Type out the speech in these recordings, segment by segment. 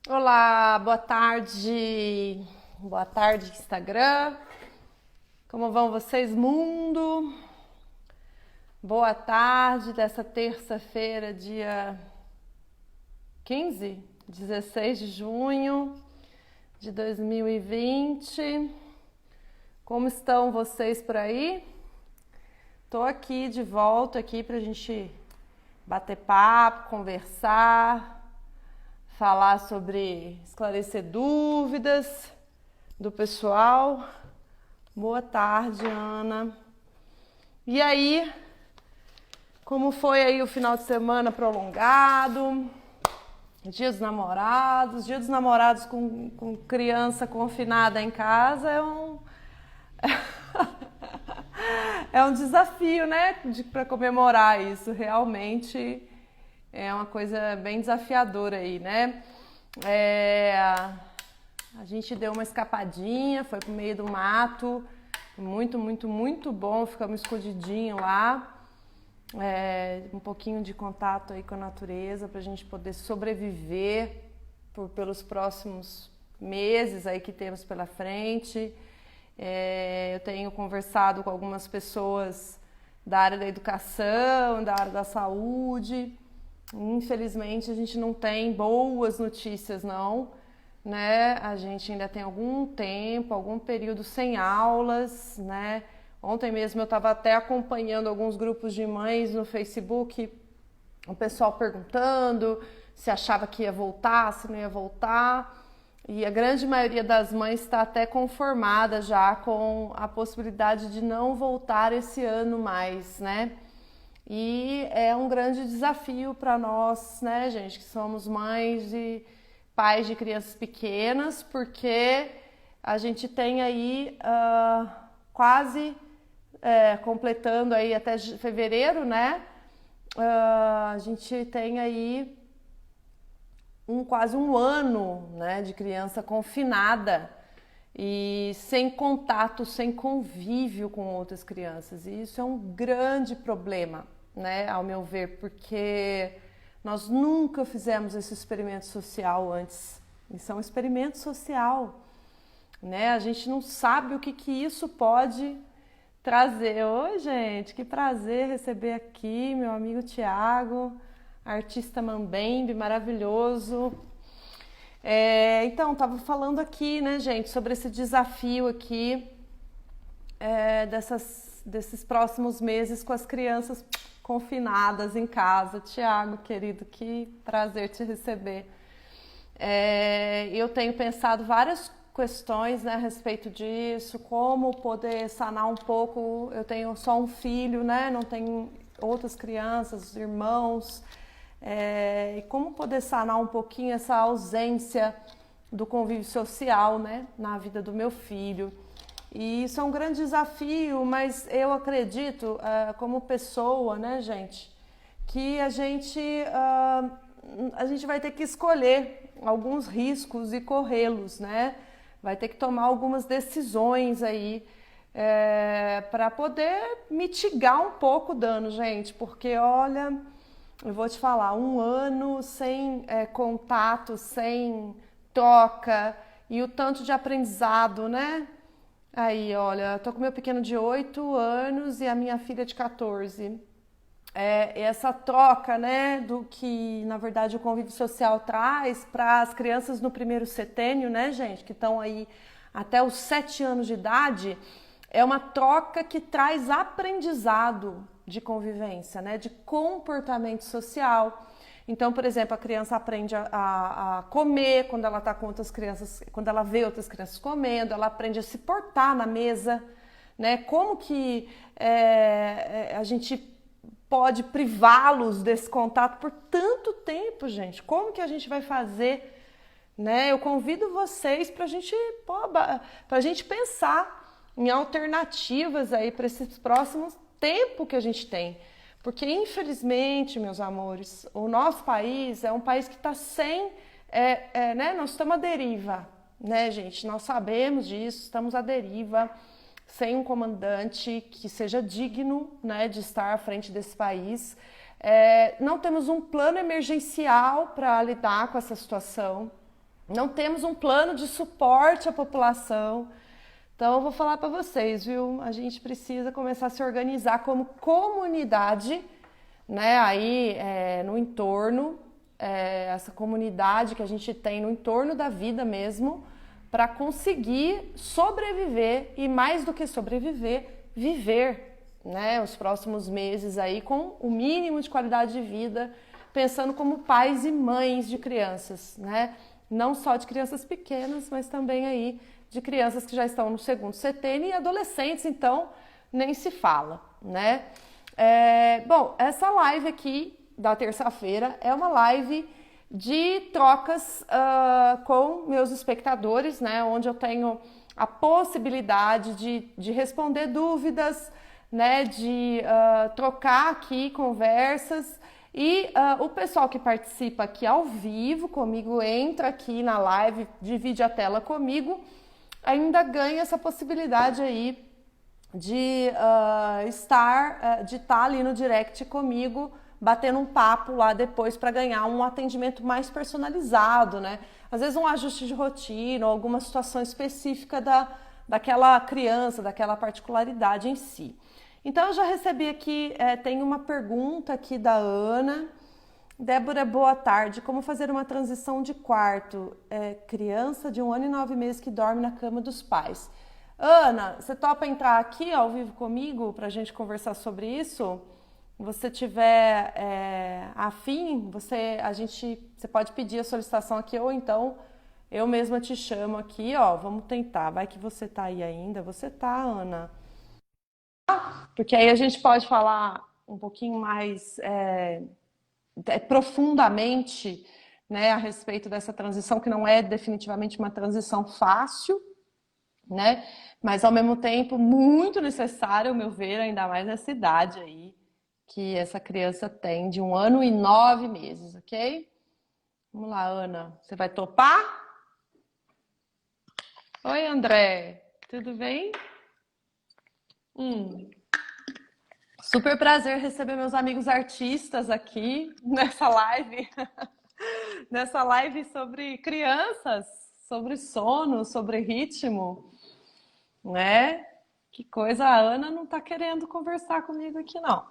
Olá, boa tarde. Boa tarde, Instagram. Como vão vocês, mundo? Boa tarde dessa terça-feira, dia 16 de junho de 2020. Como estão vocês por aí? Tô aqui de volta aqui pra gente bater papo, conversar, falar sobre esclarecer dúvidas do pessoal. Boa tarde, Ana. E aí, como foi aí o final de semana prolongado? Dia dos Namorados. Dia dos Namorados com criança confinada em casa é um desafio, né? Para comemorar isso. Realmente é uma coisa bem desafiadora aí, né? A gente deu uma escapadinha, foi pro meio do mato, muito bom, ficamos escondidinho lá, um pouquinho de contato aí com a natureza pra gente poder sobreviver pelos próximos meses aí que temos pela frente. Eu tenho conversado com algumas pessoas da área da educação, da área da saúde. Infelizmente a gente não tem boas notícias não, né? A gente ainda tem algum tempo, algum período sem aulas, né? Ontem mesmo eu estava até acompanhando alguns grupos de mães no Facebook, o pessoal perguntando se achava que ia voltar, se não ia voltar. E a grande maioria das mães está até conformada já com a possibilidade de não voltar esse ano mais, né? E é um grande desafio para nós, né, gente, que somos mães e pais de crianças pequenas, porque a gente tem aí quase completando aí até fevereiro, né? A gente tem aí quase um ano, né, de criança confinada e sem contato, sem convívio com outras crianças. E isso é um grande problema, né, ao meu ver, porque nós nunca fizemos esse experimento social antes. Isso é um experimento social, né? A gente não sabe o que isso pode trazer. Oi, gente, que prazer receber aqui meu amigo Tiago, artista mambembe, maravilhoso. Então, estava falando aqui, né, gente, sobre esse desafio aqui desses próximos meses com as crianças confinadas em casa. Tiago, querido, que prazer te receber. Eu tenho pensado várias questões, né, a respeito disso, como poder sanar um pouco. Eu tenho só um filho, né, não tenho outras crianças, irmãos, e como poder sanar um pouquinho essa ausência do convívio social, né, na vida do meu filho. E isso é um grande desafio, mas eu acredito, como pessoa, né, gente, que a gente vai ter que escolher alguns riscos e corrê-los, né? Vai ter que tomar algumas decisões aí para poder mitigar um pouco o dano, gente, porque olha, eu vou te falar, um ano sem contato, sem troca e o tanto de aprendizado, né? Aí, olha, tô com meu pequeno de 8 anos e a minha filha de 14. Essa troca, né, do que, na verdade, o convívio social traz para as crianças no primeiro setênio, né, gente, que estão aí até os 7 anos de idade, é uma troca que traz aprendizado de convivência, né, de comportamento social. Então, por exemplo, a criança aprende a comer quando ela está com outras crianças, quando ela vê outras crianças comendo, ela aprende a se portar na mesa, né? Como que a gente pode privá-los desse contato por tanto tempo, gente? Como que a gente vai fazer, né? Eu convido vocês para a gente pensar em alternativas aí para esses próximos tempos que a gente tem. Porque, infelizmente, meus amores, o nosso país é um país que está sem, né? Nós estamos à deriva, né, gente? Nós sabemos disso, estamos à deriva, sem um comandante que seja digno, né, de estar à frente desse país. Não temos um plano emergencial para lidar com essa situação. Não temos um plano de suporte à população. Então, eu vou falar para vocês, viu? A gente precisa começar a se organizar como comunidade, né? Aí, no entorno, essa comunidade que a gente tem no entorno da vida mesmo, para conseguir sobreviver e, mais do que sobreviver, viver, né? Os próximos meses aí com o mínimo de qualidade de vida, pensando como pais e mães de crianças, né? Não só de crianças pequenas, mas também aí de crianças que já estão no segundo setênio e adolescentes, então nem se fala, né? Bom, essa live aqui da terça-feira é uma live de trocas com meus espectadores, né? Onde eu tenho a possibilidade de responder dúvidas, né? De trocar aqui conversas. E o pessoal que participa aqui ao vivo comigo, entra aqui na live, divide a tela comigo, ainda ganha essa possibilidade aí de estar ali no direct comigo, batendo um papo lá depois para ganhar um atendimento mais personalizado, né? Às vezes um ajuste de rotina ou alguma situação específica daquela criança, daquela particularidade em si. Então, eu já recebi aqui, tem uma pergunta aqui da Ana. Débora, boa tarde. Como fazer uma transição de quarto? Criança de 1 ano e 9 meses que dorme na cama dos pais. Ana, você topa entrar aqui ao vivo comigo para a gente conversar sobre isso? Você tiver afim, você pode pedir a solicitação aqui ou então eu mesma te chamo aqui, ó. Vamos tentar. Vai que você tá aí ainda. Você tá, Ana? Porque aí a gente pode falar um pouquinho mais profundamente, né, a respeito dessa transição, que não é definitivamente uma transição fácil, né, mas ao mesmo tempo muito necessária, ao meu ver, ainda mais nessa idade aí que essa criança tem, de 1 ano e 9 meses, ok? Vamos lá, Ana, você vai topar? Oi, André, tudo bem? Super prazer receber meus amigos artistas aqui nessa live, nessa live sobre crianças, sobre sono, sobre ritmo, né? Que coisa, a Ana não tá querendo conversar comigo aqui, não.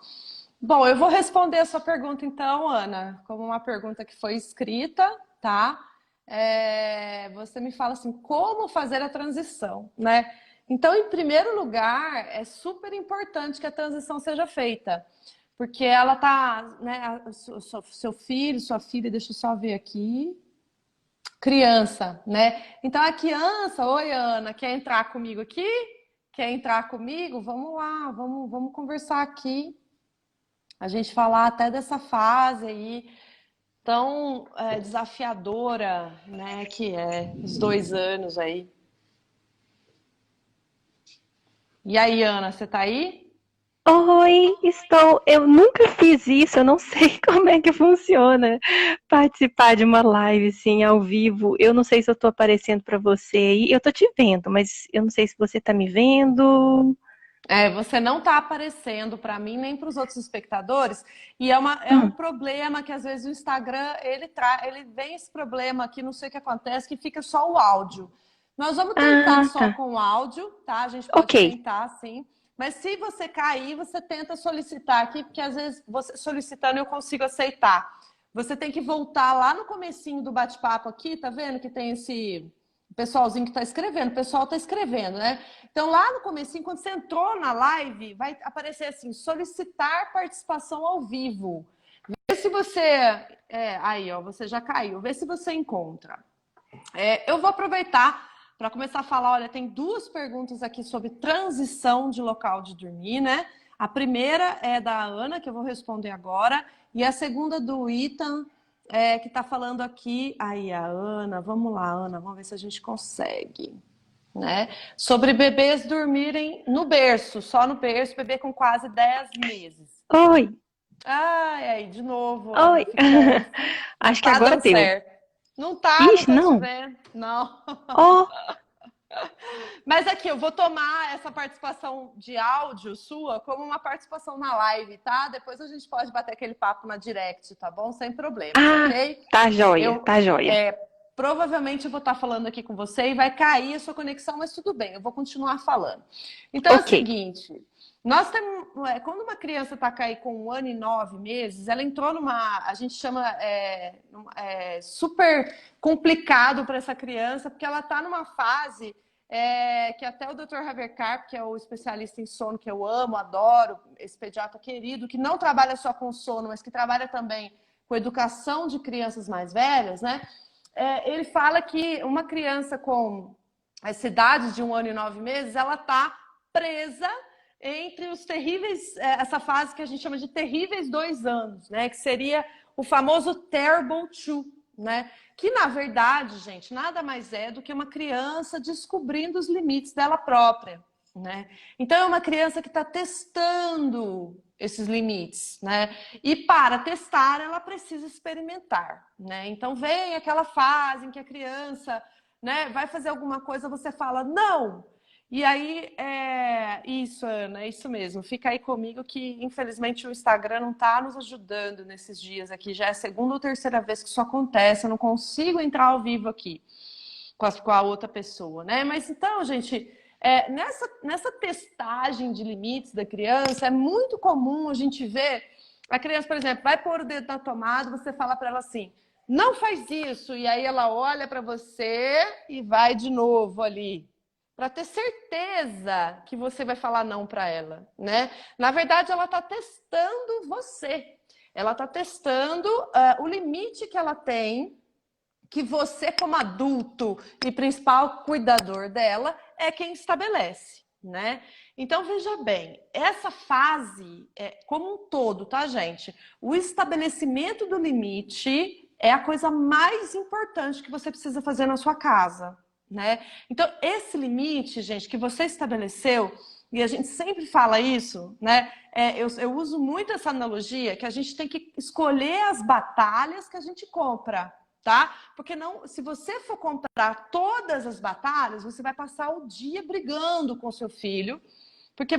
Bom, eu vou responder a sua pergunta então, Ana, como uma pergunta que foi escrita, tá? Você me fala assim, como fazer a transição, né? Então, em primeiro lugar, é super importante que a transição seja feita, porque ela tá, né, seu filho, sua filha, deixa eu só ver aqui, criança, né? Então, a criança, oi, Ana, quer entrar comigo aqui? Quer entrar comigo? Vamos lá, vamos conversar aqui, a gente falar até dessa fase aí tão desafiadora, né, que é os 2 anos aí. E aí, Ana, você tá aí? Oi, estou. Eu nunca fiz isso, eu não sei como é que funciona participar de uma live assim ao vivo. Eu não sei se eu estou aparecendo para você aí. Eu estou te vendo, mas eu não sei se você está me vendo. Você não tá aparecendo para mim nem para os outros espectadores, e é um Hum. problema que às vezes o Instagram ele vem esse problema que não sei o que acontece, que fica só o áudio. Nós vamos tentar Ah, só tá. com o áudio, tá? A gente Ok. pode tentar, sim. Mas se você cair, você tenta solicitar aqui, porque às vezes você solicitando eu consigo aceitar. Você tem que voltar lá no comecinho do bate-papo aqui, tá vendo que tem esse pessoalzinho que está escrevendo, o pessoal está escrevendo, né? Então, lá no comecinho, quando você entrou na live, vai aparecer assim, solicitar participação ao vivo. Vê se você... aí, ó, você já caiu. Vê se você encontra. Eu vou aproveitar para começar a falar, olha, tem 2 perguntas aqui sobre transição de local de dormir, né? A primeira é da Ana, que eu vou responder agora, e a segunda do Ethan, que está falando aqui. Aí, a Ana, vamos lá, Ana, vamos ver se a gente consegue. Né? Sobre bebês dormirem no berço, só no berço, bebê com quase 10 meses. Oi, Ai, aí, de novo, oi. Ana, ficou. Não Acho que tá agora dando deu. certo. Não Ixi, tô te não. vendo. Não. Ó, Mas aqui, eu vou tomar essa participação de áudio sua como uma participação na live, tá? Depois a gente pode bater aquele papo na direct, tá bom? Sem problemas, ah, ok? tá joia, Eu, tá joia. provavelmente eu vou estar falando aqui com você e vai cair a sua conexão, mas tudo bem, eu vou continuar falando. Então é o Ok. seguinte, nós temos, quando uma criança está aí com 1 ano e 9 meses, ela entrou a gente chama super complicado para essa criança, porque ela está numa fase que até o Dr. Javier Carp, que é o especialista em sono, que eu amo, adoro, esse pediatra querido, que não trabalha só com sono, mas que trabalha também com educação de crianças mais velhas, né? Ele fala que uma criança com essa idade de 1 ano e 9 meses, ela está presa entre os terríveis, essa fase que a gente chama de terríveis 2 anos, né? Que seria o famoso terrible two, né? Que na verdade, gente, nada mais é do que uma criança descobrindo os limites dela própria, né? Então é uma criança que está testando esses limites, né? E para testar, ela precisa experimentar, né? Então vem aquela fase em que a criança, né, vai fazer alguma coisa, você fala, não! E aí, isso, Ana, é isso mesmo. Fica aí comigo que, infelizmente, o Instagram não está nos ajudando nesses dias aqui. Já é a segunda ou terceira vez que isso acontece. Eu não consigo entrar ao vivo aqui com a outra pessoa, né? Mas então, gente, nessa testagem de limites da criança, é muito comum a gente ver a criança, por exemplo, vai pôr o dedo na tomada, você fala para ela assim, não faz isso, e aí ela olha para você e vai de novo ali, para ter certeza que você vai falar não para ela, né? Na verdade, ela está testando você, ela está testando o limite que ela tem, que você, como adulto e principal cuidador dela, é quem estabelece, né? Então, veja bem, essa fase, como um todo, tá, gente? O estabelecimento do limite é a coisa mais importante que você precisa fazer na sua casa, né? Então, esse limite, gente, que você estabeleceu, e a gente sempre fala isso, né? Eu uso muito essa analogia, que a gente tem que escolher as batalhas que a gente compra, tá? Porque não, se você for comprar todas as batalhas, você vai passar o dia brigando com seu filho, porque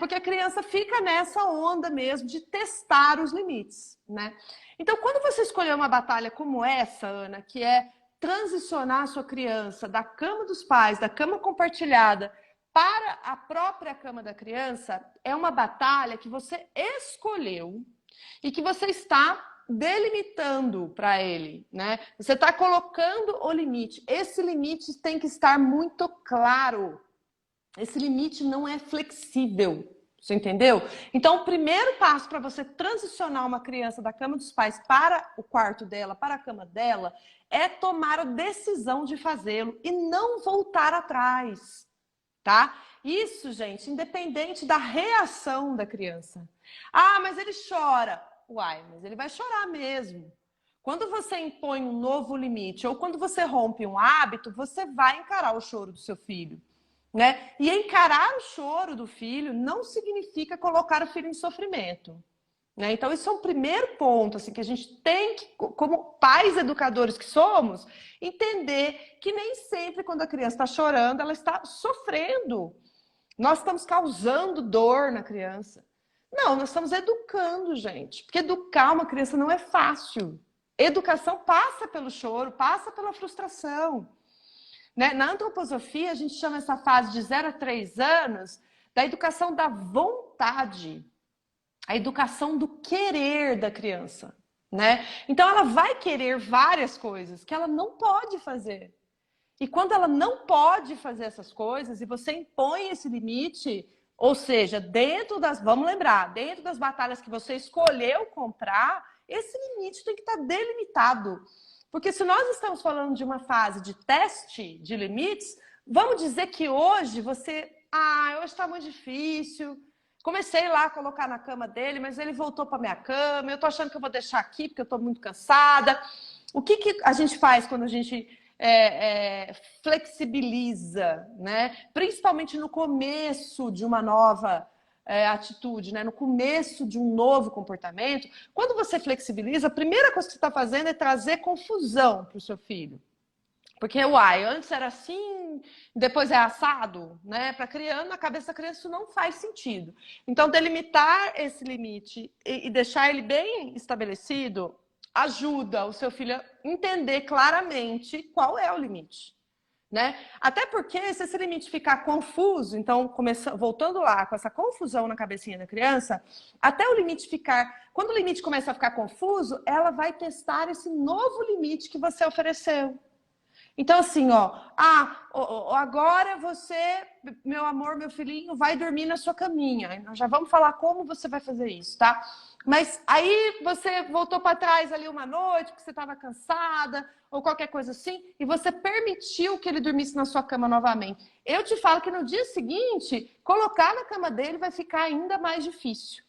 porque a criança fica nessa onda mesmo de testar os limites, né? Então, quando você escolher uma batalha como essa, Ana, que é transicionar a sua criança da cama dos pais, da cama compartilhada, para a própria cama da criança, é uma batalha que você escolheu e que você está delimitando para ele, né? Você está colocando o limite. Esse limite tem que estar muito claro. Esse limite não é flexível. Você entendeu? Então, o primeiro passo para você transicionar uma criança da cama dos pais para o quarto dela, para a cama dela, é tomar a decisão de fazê-lo e não voltar atrás, tá? Isso, gente, independente da reação da criança. Ah, mas ele chora. Uai, mas ele vai chorar mesmo. Quando você impõe um novo limite ou quando você rompe um hábito, você vai encarar o choro do seu filho, né? E encarar o choro do filho não significa colocar o filho em sofrimento, né? Então, isso é um primeiro ponto, assim, que a gente tem que, como pais educadores que somos, entender que nem sempre quando a criança está chorando, ela está sofrendo. Nós estamos causando dor na criança. Não, nós estamos educando, gente. Porque educar uma criança não é fácil. Educação passa pelo choro, passa pela frustração, né? Na antroposofia, a gente chama essa fase de 0 a 3 anos da educação da vontade, a educação do querer da criança, né? Então, ela vai querer várias coisas que ela não pode fazer. E quando ela não pode fazer essas coisas e você impõe esse limite, ou seja, vamos lembrar, dentro das batalhas que você escolheu comprar, esse limite tem que estar delimitado. Porque se nós estamos falando de uma fase de teste de limites, vamos dizer que hoje hoje está muito difícil, comecei lá a colocar na cama dele, mas ele voltou para minha cama, eu estou achando que eu vou deixar aqui porque eu estou muito cansada. O que a gente faz quando a gente flexibiliza, né? Principalmente no começo de uma nova atitude, né? No começo de um novo comportamento, quando você flexibiliza, a primeira coisa que você está fazendo é trazer confusão para o seu filho. Porque, antes era assim, depois é assado, né? Para criança, na cabeça da criança, isso não faz sentido. Então, delimitar esse limite e deixar ele bem estabelecido ajuda o seu filho a entender claramente qual é o limite. Né? Até porque se esse limite ficar confuso, então voltando lá com essa confusão na cabecinha da criança, até o limite ficar, quando o limite começa a ficar confuso, ela vai testar esse novo limite que você ofereceu. Então assim, agora você, meu amor, meu filhinho, vai dormir na sua caminha. Nós já vamos falar como você vai fazer isso, tá? Mas aí você voltou para trás ali uma noite porque você estava cansada ou qualquer coisa assim e você permitiu que ele dormisse na sua cama novamente. Eu te falo que no dia seguinte, colocar na cama dele vai ficar ainda mais difícil,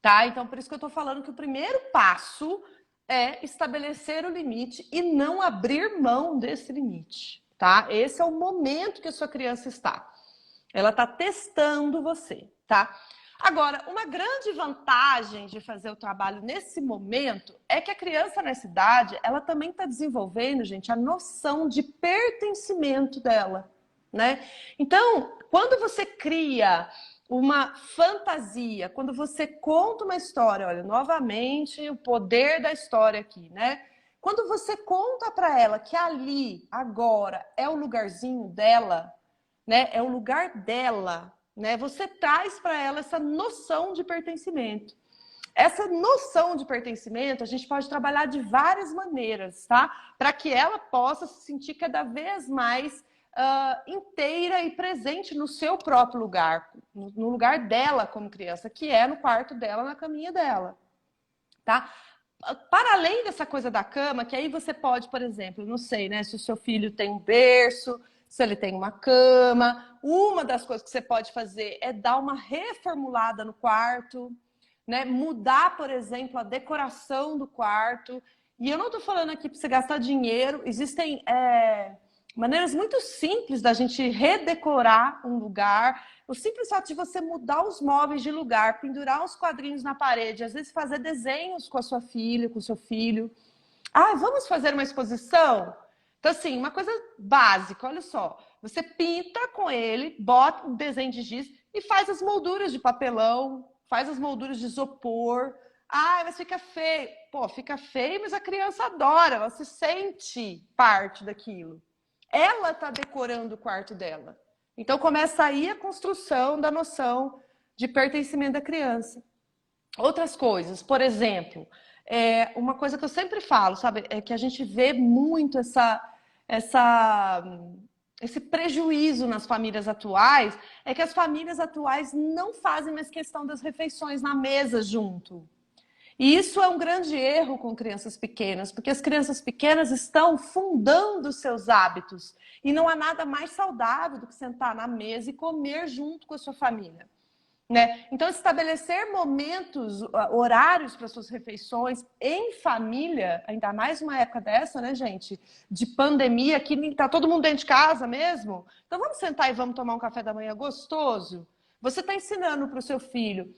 tá? Então por isso que eu tô falando que o primeiro passo é estabelecer o limite e não abrir mão desse limite, tá? Esse é o momento que a sua criança está. Ela está testando você, tá? Agora, uma grande vantagem de fazer o trabalho nesse momento é que a criança nessa idade, ela também está desenvolvendo, gente, a noção de pertencimento dela, né? Então, quando você cria uma fantasia, quando você conta uma história, olha, novamente, o poder da história aqui, né? Quando você conta para ela que ali, agora, é o lugarzinho dela, né? É o lugar dela, né? Você traz para ela essa noção de pertencimento. Essa noção de pertencimento a gente pode trabalhar de várias maneiras, tá? Para que ela possa se sentir cada vez mais inteira e presente no seu próprio lugar, no lugar dela como criança, que é no quarto dela, na caminha dela, tá? Para além dessa coisa da cama, que aí você pode, por exemplo, não sei, né, se o seu filho tem um berço, se ele tem uma cama, uma das coisas que você pode fazer é dar uma reformulada no quarto, né, mudar, por exemplo, a decoração do quarto. E eu não estou falando aqui para você gastar dinheiro, existem maneiras muito simples da gente redecorar um lugar. O simples fato de você mudar os móveis de lugar, pendurar uns quadrinhos na parede, às vezes fazer desenhos com a sua filha, com o seu filho. Ah, vamos fazer uma exposição? Então, assim, uma coisa básica, olha só. Você pinta com ele, bota um desenho de giz e faz as molduras de papelão, faz as molduras de isopor. Ah, mas fica feio. Pô, fica feio, mas a criança adora, ela se sente parte daquilo. Ela está decorando o quarto dela. Então começa aí a construção da noção de pertencimento da criança. Outras coisas, por exemplo, uma coisa que eu sempre falo, sabe, é que a gente vê muito esse prejuízo nas famílias atuais, é que as famílias atuais não fazem mais questão das refeições na mesa junto. E isso é um grande erro com crianças pequenas, porque as crianças pequenas estão fundando seus hábitos. E não há nada mais saudável do que sentar na mesa e comer junto com a sua família, né? Então, estabelecer momentos, horários para suas refeições em família, ainda mais uma época dessa, né, gente? De pandemia, que está todo mundo dentro de casa mesmo. Então, vamos sentar e vamos tomar um café da manhã gostoso? Você está ensinando para o seu filho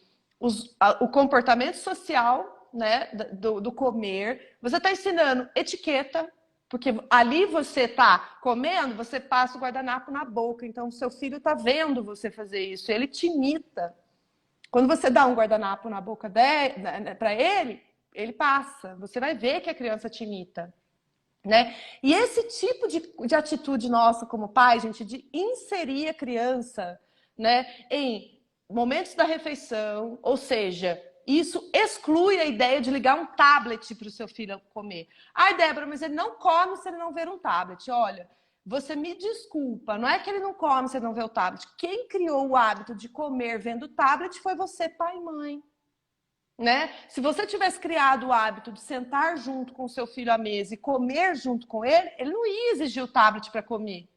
o comportamento social, né, do comer. Você está ensinando etiqueta, porque ali você está comendo, você passa o guardanapo na boca. Então, o seu filho está vendo você fazer isso. Ele te imita. Quando você dá um guardanapo na boca para ele, ele passa. Você vai ver que a criança te imita, né? E esse tipo de atitude nossa como pai, gente, de inserir a criança, né, em momentos da refeição, ou seja, isso exclui a ideia de ligar um tablet para o seu filho comer. Ai, Débora, mas ele não come se ele não ver um tablet. Olha, você me desculpa, não é que ele não come se ele não vê o tablet. Quem criou o hábito de comer vendo o tablet foi você, pai e mãe. Né? Se você tivesse criado o hábito de sentar junto com o seu filho à mesa e comer junto com ele, ele não ia exigir o tablet para comer.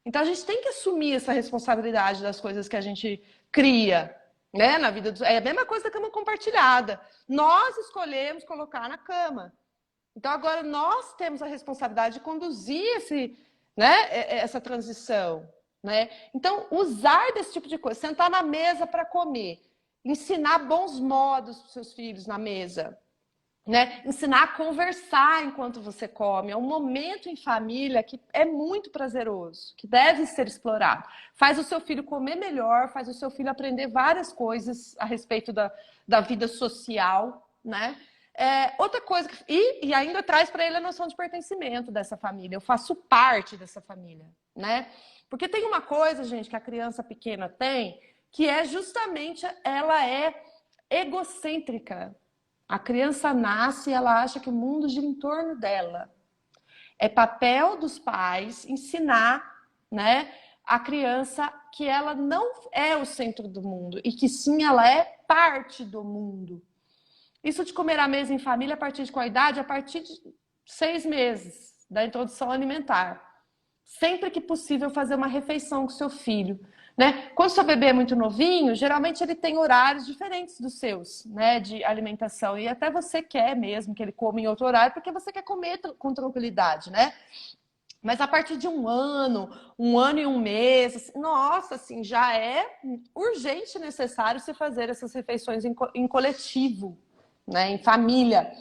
Então a gente tem que assumir essa responsabilidade das coisas que a gente cria, né, na vida. É a mesma coisa da cama compartilhada. Nós escolhemos colocar na cama. Então agora nós temos a responsabilidade de conduzir essa transição, né? Então usar desse tipo de coisa, sentar na mesa para comer, ensinar bons modos para os seus filhos na mesa, né? Ensinar a conversar enquanto você come. É um momento em família que é muito prazeroso, que deve ser explorado. Faz o seu filho comer melhor, faz o seu filho aprender várias coisas a respeito da vida social, né? Outra coisa, e ainda traz para ele a noção de pertencimento dessa família. Eu faço parte dessa família, né? Porque tem uma coisa, gente, que a criança pequena tem, que é justamente, ela é egocêntrica. A criança nasce e ela acha que o mundo gira em torno dela. É papel dos pais ensinar, né, a criança que ela não é o centro do mundo e que sim, ela é parte do mundo. Isso de comer à mesa em família a partir de qual idade? A partir de 6 meses da introdução alimentar. Sempre que possível fazer uma refeição com seu filho, né? Quando seu bebê é muito novinho, geralmente ele tem horários diferentes dos seus, né, de alimentação. E até você quer mesmo que ele coma em outro horário, porque você quer comer com tranquilidade, né? Mas a partir de 1 ano e 1 mês, assim, nossa, assim, já é urgente e necessário você fazer essas refeições em coletivo, né, em família.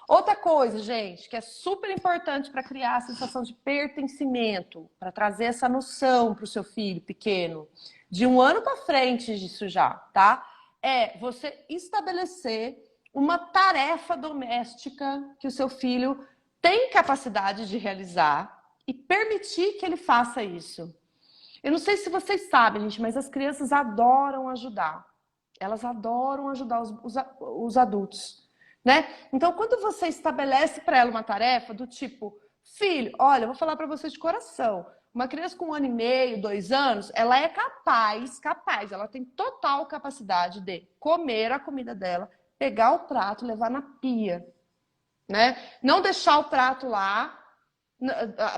Outra coisa, gente, que é super importante para criar a sensação de pertencimento, para trazer essa noção para o seu filho pequeno, de 1 ano para frente disso já, tá? É você estabelecer uma tarefa doméstica que o seu filho tem capacidade de realizar e permitir que ele faça isso. Eu não sei se vocês sabem, gente, mas as crianças adoram ajudar. Elas adoram ajudar os adultos, né? Então, quando você estabelece para ela uma tarefa do tipo, filho, olha, eu vou falar para vocês de coração, uma criança com 1 ano e meio, 2 anos, ela é capaz, ela tem total capacidade de comer a comida dela, pegar o prato, levar na pia, né? Não deixar o prato lá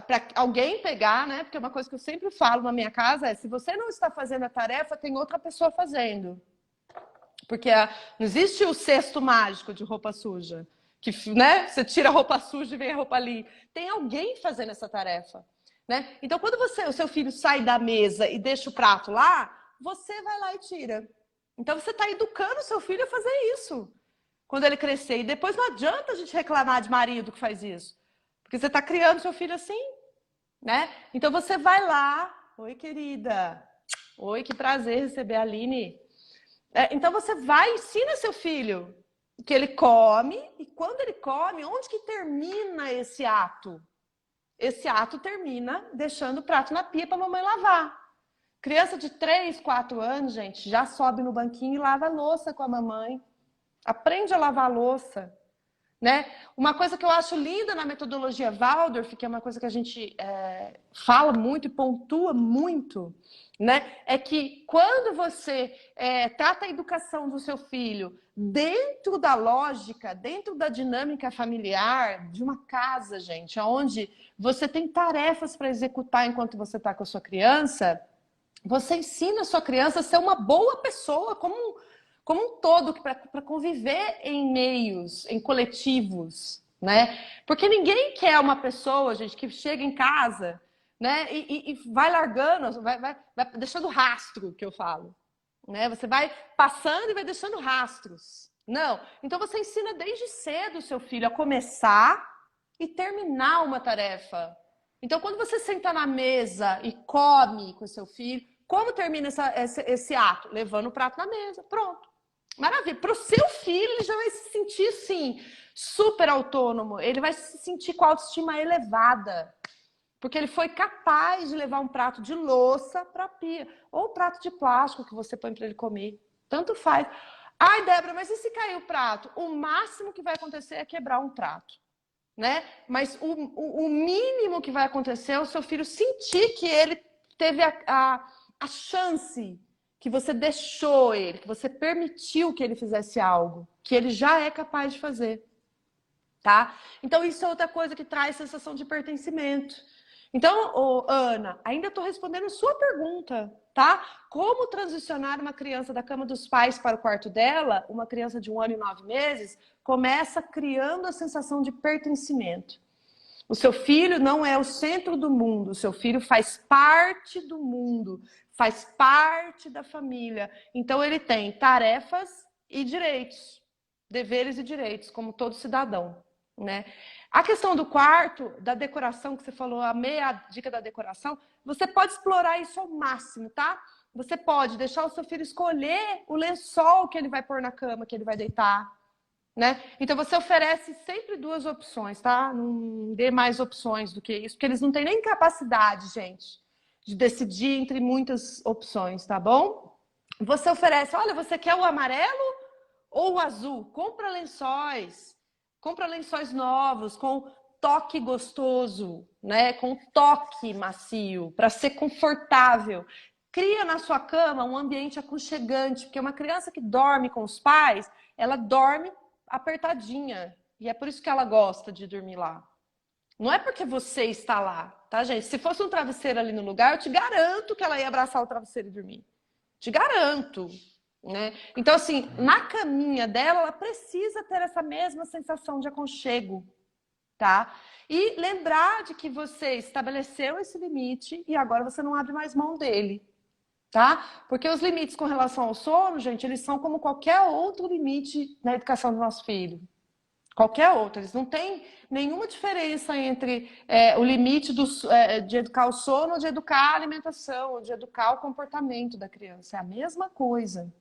para alguém pegar, né? Porque uma coisa que eu sempre falo na minha casa é, se você não está fazendo a tarefa, tem outra pessoa fazendo. Porque não existe o cesto mágico de roupa suja, que, né, você tira a roupa suja e vem a roupa ali. Tem alguém fazendo essa tarefa, né? Então, quando o seu filho sai da mesa e deixa o prato lá, você vai lá e tira. Então, você está educando o seu filho a fazer isso quando ele crescer. E depois não adianta a gente reclamar de marido que faz isso, porque você está criando seu filho assim, né? Então, você vai lá. Oi, querida. Oi, que prazer receber a Aline. Então você vai e ensina seu filho que ele come, e quando ele come, onde que termina esse ato? Esse ato termina deixando o prato na pia para a mamãe lavar. Criança de 3, 4 anos, gente, já sobe no banquinho e lava a louça com a mamãe. Aprende a lavar a louça, né? Uma coisa que eu acho linda na metodologia Waldorf, que é uma coisa que a gente fala muito e pontua muito, né? É que quando você trata a educação do seu filho dentro da lógica, dentro da dinâmica familiar de uma casa, gente, onde você tem tarefas para executar enquanto você está com a sua criança, você ensina a sua criança a ser uma boa pessoa, como um todo, para conviver em meios, em coletivos, né? Porque ninguém quer uma pessoa, gente, que chega em casa, né, e vai largando, vai deixando rastro, que eu falo, né? Você vai passando e vai deixando rastros. Não. Então você ensina desde cedo o seu filho a começar e terminar uma tarefa. Então, quando você senta na mesa e come com o seu filho, como termina esse ato? Levando o prato na mesa. Pronto. Maravilha. Para o seu filho, ele já vai se sentir, assim, super autônomo. Ele vai se sentir com a autoestima elevada. Porque ele foi capaz de levar um prato de louça para a pia. Ou um prato de plástico que você põe para ele comer. Tanto faz. Ai, Débora, mas e se cair o prato? O máximo que vai acontecer é quebrar um prato, né? Mas o mínimo que vai acontecer é o seu filho sentir que ele teve a chance, que você deixou ele, que você permitiu que ele fizesse algo, que ele já é capaz de fazer, tá? Então isso é outra coisa que traz sensação de pertencimento. Então, Ana, ainda estou respondendo sua pergunta, tá? Como transicionar uma criança da cama dos pais para o quarto dela, uma criança de 1 ano e 9 meses, começa criando a sensação de pertencimento. O seu filho não é o centro do mundo, o seu filho faz parte do mundo, faz parte da família. Então ele tem tarefas e direitos, deveres e direitos, como todo cidadão, né? A questão do quarto, da decoração que você falou, amei a dica da decoração, você pode explorar isso ao máximo, tá? Você pode deixar o seu filho escolher o lençol que ele vai pôr na cama, que ele vai deitar. né? Então você oferece sempre duas opções, tá? Não dê mais opções do que isso, porque eles não têm nem capacidade, gente, de decidir entre muitas opções, tá bom? Você oferece, olha, você quer o amarelo ou o azul? Compra lençóis novos, com toque gostoso, né? Com toque macio, para ser confortável. Cria na sua cama um ambiente aconchegante, porque uma criança que dorme com os pais, ela dorme apertadinha. E é por isso que ela gosta de dormir lá. Não é porque você está lá, tá, gente? Se fosse um travesseiro ali no lugar, eu te garanto que ela ia abraçar o travesseiro e dormir. Te garanto, né? Então, assim, na caminha dela, ela precisa ter essa mesma sensação de aconchego, tá? E lembrar de que você estabeleceu esse limite e agora você não abre mais mão dele, tá? Porque os limites com relação ao sono, gente, eles são como qualquer outro limite na educação do nosso filho. Qualquer outro. Eles não têm nenhuma diferença entre o limite de educar o sono, ou de educar a alimentação, ou de educar o comportamento da criança. É a mesma coisa,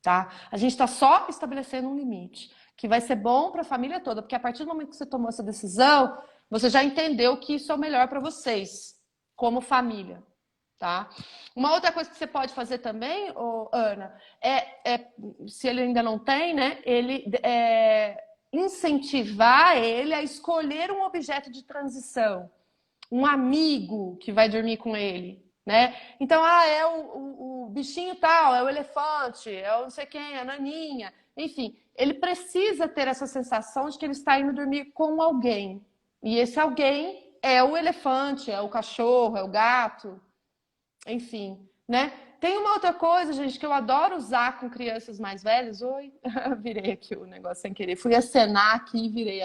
tá? A gente está só estabelecendo um limite, que vai ser bom para a família toda, porque a partir do momento que você tomou essa decisão, você já entendeu que isso é o melhor para vocês, como família. Tá? Uma outra coisa que você pode fazer também, Ana, se ele ainda não tem, né? Incentivar ele a escolher um objeto de transição, um amigo que vai dormir com ele, né? Então, é o bichinho tal, é o elefante, é o não sei quem, é a naninha, enfim, ele precisa ter essa sensação de que ele está indo dormir com alguém. E esse alguém é o elefante, é o cachorro, é o gato, enfim, né? Tem uma outra coisa, gente, que eu adoro usar com crianças mais velhas. Oi, virei aqui o negócio sem querer. Fui acenar aqui e virei.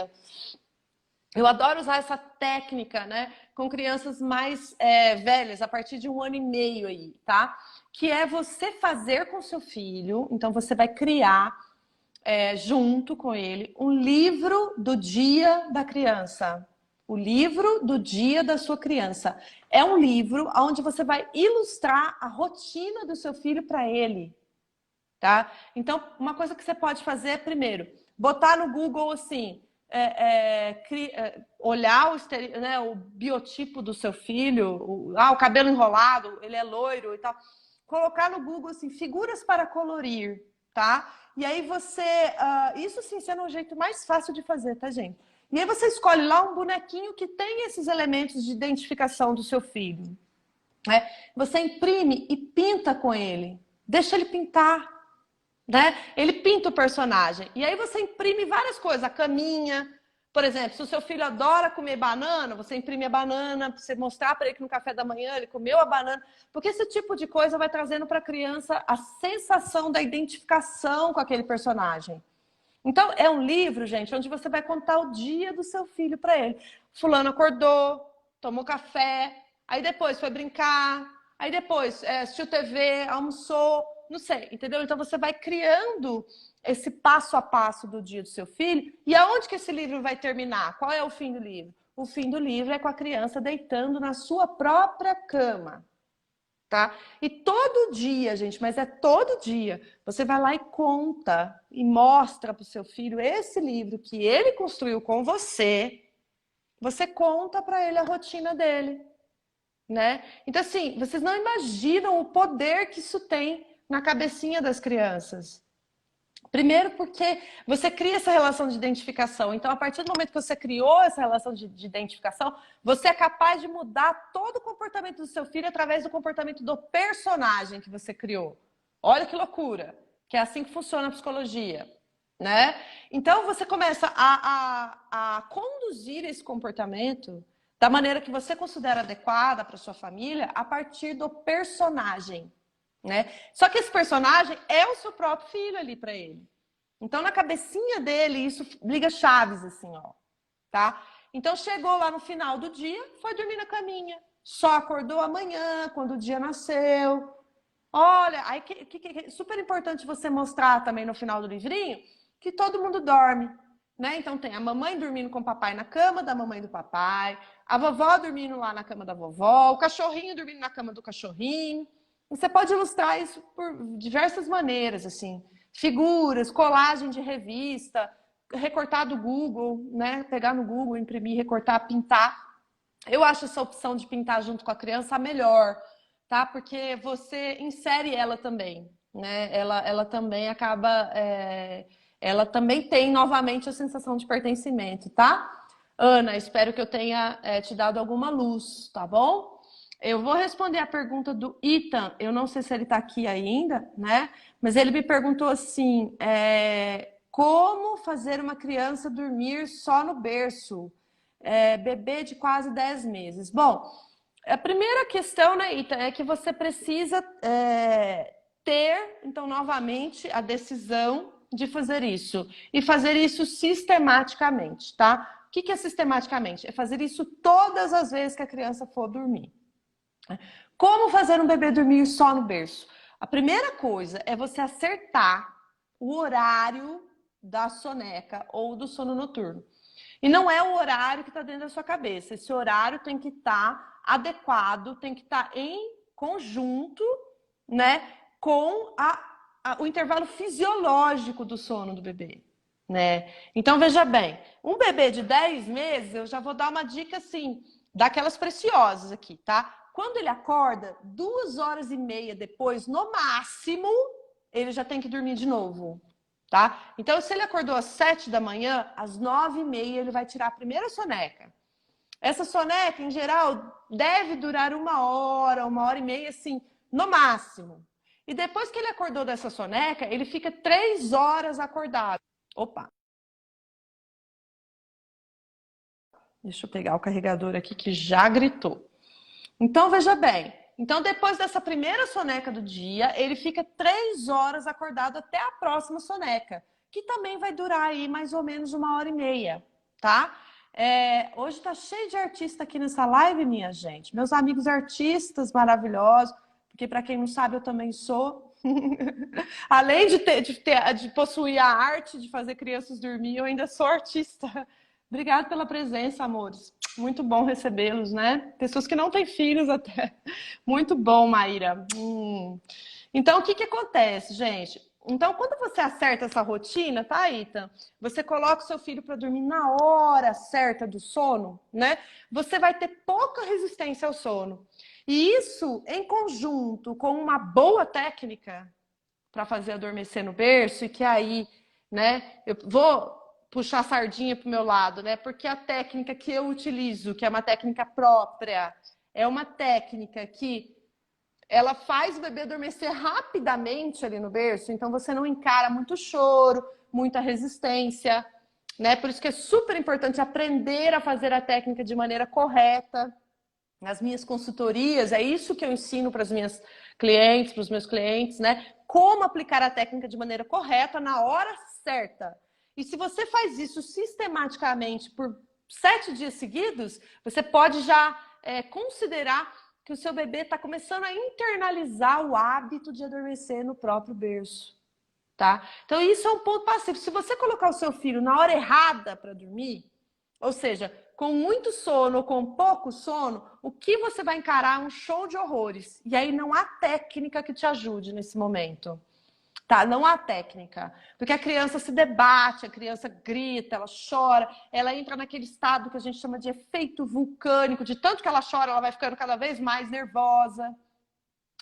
Eu adoro usar essa técnica, né, com crianças mais velhas, a partir de 1 ano e meio aí, tá? Que é você fazer com seu filho. Então, você vai criar, junto com ele, um livro do dia da criança. O livro do dia da sua criança. É um livro onde você vai ilustrar a rotina do seu filho para ele, tá? Então, uma coisa que você pode fazer é, primeiro, botar no Google assim, olhar o biotipo do seu filho, o cabelo enrolado, ele é loiro e tal. Colocar no Google assim, figuras para colorir, tá? E aí você, isso sim sendo o jeito mais fácil de fazer, tá, gente? E aí você escolhe lá um bonequinho que tem esses elementos de identificação do seu filho. Né? Você imprime e pinta com ele. Deixa ele pintar. Né? Ele pinta o personagem. E aí você imprime várias coisas. A caminha. Por exemplo, se o seu filho adora comer banana, você imprime a banana para você mostrar para ele que no café da manhã ele comeu a banana. Porque esse tipo de coisa vai trazendo para a criança a sensação da identificação com aquele personagem. Então, é um livro, gente, onde você vai contar o dia do seu filho para ele. Fulano acordou, tomou café, aí depois foi brincar, aí depois assistiu TV, almoçou, não sei, entendeu? Então, você vai criando esse passo a passo do dia do seu filho. E aonde que esse livro vai terminar? Qual é o fim do livro? O fim do livro é com a criança deitando na sua própria cama. Tá? E todo dia, gente, mas é todo dia, você vai lá e conta e mostra para o seu filho esse livro que ele construiu com você. Você conta para ele a rotina dele, né? Então, assim, vocês não imaginam o poder que isso tem na cabecinha das crianças. Primeiro porque você cria essa relação de identificação. Então, a partir do momento que você criou essa relação de identificação, você é capaz de mudar todo o comportamento do seu filho através do comportamento do personagem que você criou. Olha que loucura! Que é assim que funciona a psicologia, né? Então, você começa a conduzir esse comportamento da maneira que você considera adequada para sua família a partir do personagem. Né? Só que esse personagem é o seu próprio filho ali para ele. Então, na cabecinha dele, isso liga chaves, assim, ó. Tá? Então, chegou lá no final do dia, foi dormir na caminha. Só acordou amanhã, quando o dia nasceu. Olha, aí super importante você mostrar também no final do livrinho que todo mundo dorme. Né? Então, tem a mamãe dormindo com o papai na cama da mamãe e do papai, a vovó dormindo lá na cama da vovó, o cachorrinho dormindo na cama do cachorrinho. Você pode ilustrar isso por diversas maneiras, assim, figuras, colagem de revista, recortar do Google, né? Pegar no Google, imprimir, recortar, pintar. Eu acho essa opção de pintar junto com a criança a melhor, tá? Porque você insere ela também, né? Ela também acaba... ela também tem novamente a sensação de pertencimento, tá? Ana, espero que eu tenha te dado alguma luz, tá bom? Eu vou responder a pergunta do Ethan. Eu não sei se ele tá aqui ainda, né? Mas ele me perguntou assim, como fazer uma criança dormir só no berço? Bebê de quase 10 meses. Bom, a primeira questão, né, Ethan, é que você precisa ter, então, novamente, a decisão de fazer isso. E fazer isso sistematicamente, tá? O que é sistematicamente? É fazer isso todas as vezes que a criança for dormir. Como fazer um bebê dormir só no berço? A primeira coisa é você acertar o horário da soneca ou do sono noturno. E não é o horário que está dentro da sua cabeça. Esse horário tem que estar adequado, tem que estar em conjunto, né, com o intervalo fisiológico do sono do bebê. Né? Então, veja bem, um bebê de 10 meses, eu já vou dar uma dica assim, daquelas preciosas aqui, tá? Quando ele acorda, 2 horas e meia depois, no máximo, ele já tem que dormir de novo, tá? Então, se ele acordou às 7 da manhã, às 9h30 ele vai tirar a primeira soneca. Essa soneca, em geral, deve durar 1 hora, 1 hora e meia, assim, no máximo. E depois que ele acordou dessa soneca, ele fica 3 horas acordado. Opa! Deixa eu pegar o carregador aqui que já gritou. Então, veja bem. Então, depois dessa primeira soneca do dia, ele fica 3 horas acordado até a próxima soneca, que também vai durar aí mais ou menos 1 hora e meia, tá? Hoje tá cheio de artista aqui nessa live, minha gente. Meus amigos artistas maravilhosos, porque para quem não sabe, eu também sou. Além de possuir a arte de fazer crianças dormir, eu ainda sou artista. Obrigada pela presença, amores. Muito bom recebê-los, né? Pessoas que não têm filhos até. Muito bom, Maíra. Então, o que acontece, gente? Então, quando você acerta essa rotina, tá, Ita? Você coloca o seu filho para dormir na hora certa do sono, né? Você vai ter pouca resistência ao sono. E isso, em conjunto com uma boa técnica para fazer adormecer no berço, e que aí, né, eu vou puxar a sardinha para o meu lado, né? Porque a técnica que eu utilizo, que é uma técnica própria, é uma técnica que ela faz o bebê adormecer rapidamente ali no berço, então você não encara muito choro, muita resistência, né? Por isso que é super importante aprender a fazer a técnica de maneira correta. Nas minhas consultorias, é isso que eu ensino para as minhas clientes, para os meus clientes, né? Como aplicar a técnica de maneira correta na hora certa. E se você faz isso sistematicamente por 7 dias seguidos, você pode já considerar que o seu bebê está começando a internalizar o hábito de adormecer no próprio berço, tá? Então isso é um ponto passivo. Se você colocar o seu filho na hora errada para dormir, ou seja, com muito sono ou com pouco sono, o que você vai encarar é um show de horrores. E aí não há técnica que te ajude nesse momento. Tá? Não há técnica. Porque a criança se debate, a criança grita, ela chora, ela entra naquele estado que a gente chama de efeito vulcânico. De tanto que ela chora, ela vai ficando cada vez mais nervosa.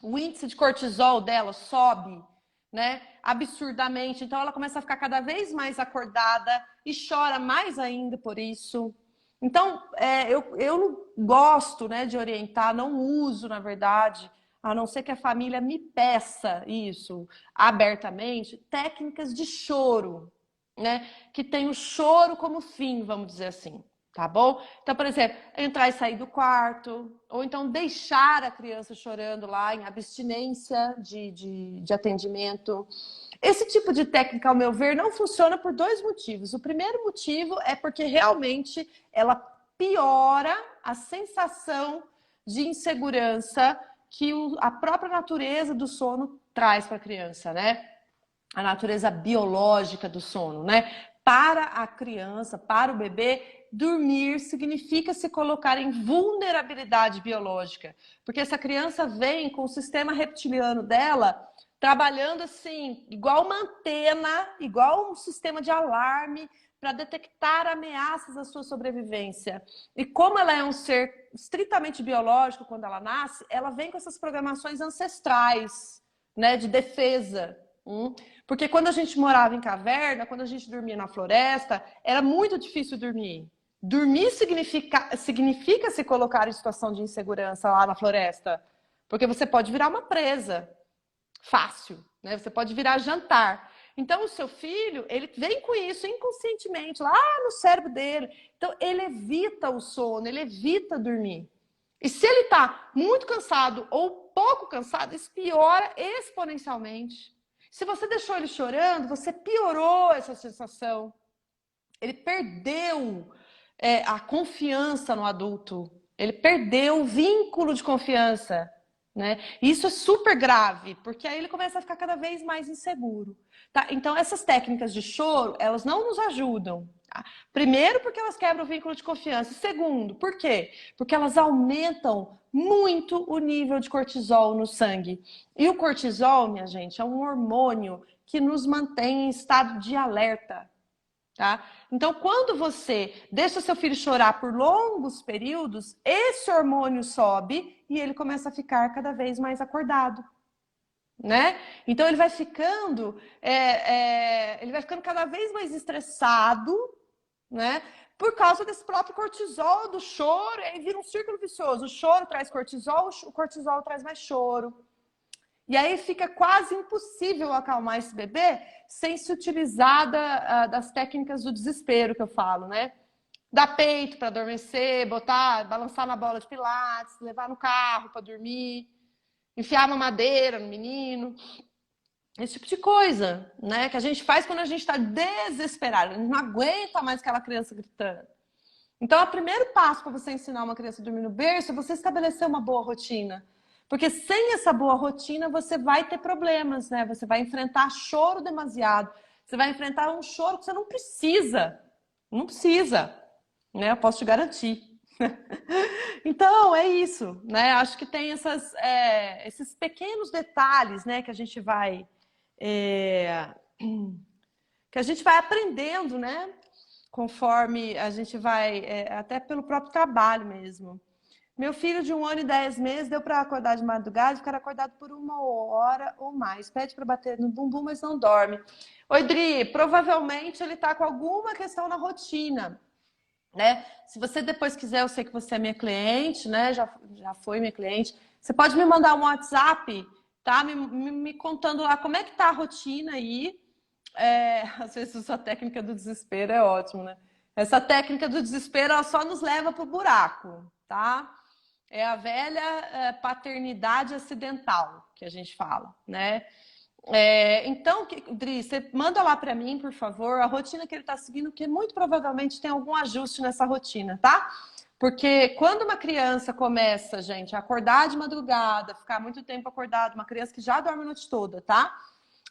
O índice de cortisol dela sobe, né, absurdamente. Então ela começa a ficar cada vez mais acordada e chora mais ainda por isso. Então, eu não gosto, né, de orientar, não uso, na verdade, a não ser que a família me peça isso abertamente, técnicas de choro, né, que tem o choro como fim, vamos dizer assim, tá bom? Então, por exemplo, entrar e sair do quarto, ou então deixar a criança chorando lá em abstinência de atendimento. Esse tipo de técnica, ao meu ver, não funciona por 2 motivos. O primeiro motivo é porque realmente ela piora a sensação de insegurança que a própria natureza do sono traz para a criança, né? A natureza biológica do sono, né? Para a criança, para o bebê, dormir significa se colocar em vulnerabilidade biológica. Porque essa criança vem com o sistema reptiliano dela trabalhando assim, igual uma antena, igual um sistema de alarme, para detectar ameaças à sua sobrevivência. E como ela é um ser estritamente biológico quando ela nasce, ela vem com essas programações ancestrais, né, de defesa. Porque quando a gente morava em caverna, quando a gente dormia na floresta, era muito difícil dormir. Dormir significa se colocar em situação de insegurança lá na floresta, porque você pode virar uma presa fácil, né? Você pode virar jantar. Então, o seu filho, ele vem com isso inconscientemente, lá no cérebro dele. Então, ele evita o sono, ele evita dormir. E se ele está muito cansado ou pouco cansado, isso piora exponencialmente. Se você deixou ele chorando, você piorou essa sensação. Ele perdeu a confiança no adulto. Ele perdeu o vínculo de confiança. Né? E isso é super grave, porque aí ele começa a ficar cada vez mais inseguro. Tá? Então, essas técnicas de choro, elas não nos ajudam. Tá? Primeiro, porque elas quebram o vínculo de confiança. Segundo, por quê? Porque elas aumentam muito o nível de cortisol no sangue. E o cortisol, minha gente, é um hormônio que nos mantém em estado de alerta. Tá? Então, quando você deixa seu filho chorar por longos períodos, esse hormônio sobe e ele começa a ficar cada vez mais acordado, né? Então, ele vai ficando cada vez mais estressado, né? Por causa desse próprio cortisol, do choro, aí vira um círculo vicioso. O choro traz cortisol, o cortisol traz mais choro. E aí fica quase impossível acalmar esse bebê sem se utilizar das técnicas do desespero que eu falo, né? Dar peito para adormecer, balançar na bola de pilates, levar no carro para dormir, enfiar uma madeira no menino. Esse tipo de coisa, né? Que a gente faz quando a gente está desesperado, a gente não aguenta mais aquela criança gritando. Então, o primeiro passo para você ensinar uma criança a dormir no berço é você estabelecer uma boa rotina. Porque sem essa boa rotina, você vai ter problemas, né? Você vai enfrentar choro demasiado. Você vai enfrentar um choro que você não precisa. Não precisa, né? Eu posso te garantir. Então, é isso, né? Acho que tem esses pequenos detalhes, né? Que a gente vai aprendendo, né? Conforme a gente vai, até pelo próprio trabalho mesmo. Meu filho de 1 ano e 10 meses deu para acordar de madrugada e ficar acordado por 1 hora ou mais. Pede para bater no bumbum, mas não dorme. Oi, Dri, provavelmente ele está com alguma questão na rotina, né? Se você depois quiser, eu sei que você é minha cliente, né? Já foi minha cliente. Você pode me mandar um WhatsApp, tá? Me contando lá como é que tá a rotina aí. Às vezes a sua técnica do desespero é ótimo, né? Essa técnica do desespero, ela só nos leva pro buraco, tá? É a velha paternidade acidental que a gente fala, né? Então, Dri, você manda lá para mim, por favor, a rotina que ele está seguindo, que muito provavelmente tem algum ajuste nessa rotina, tá? Porque quando uma criança começa, gente, a acordar de madrugada, ficar muito tempo acordado, uma criança que já dorme a noite toda, tá?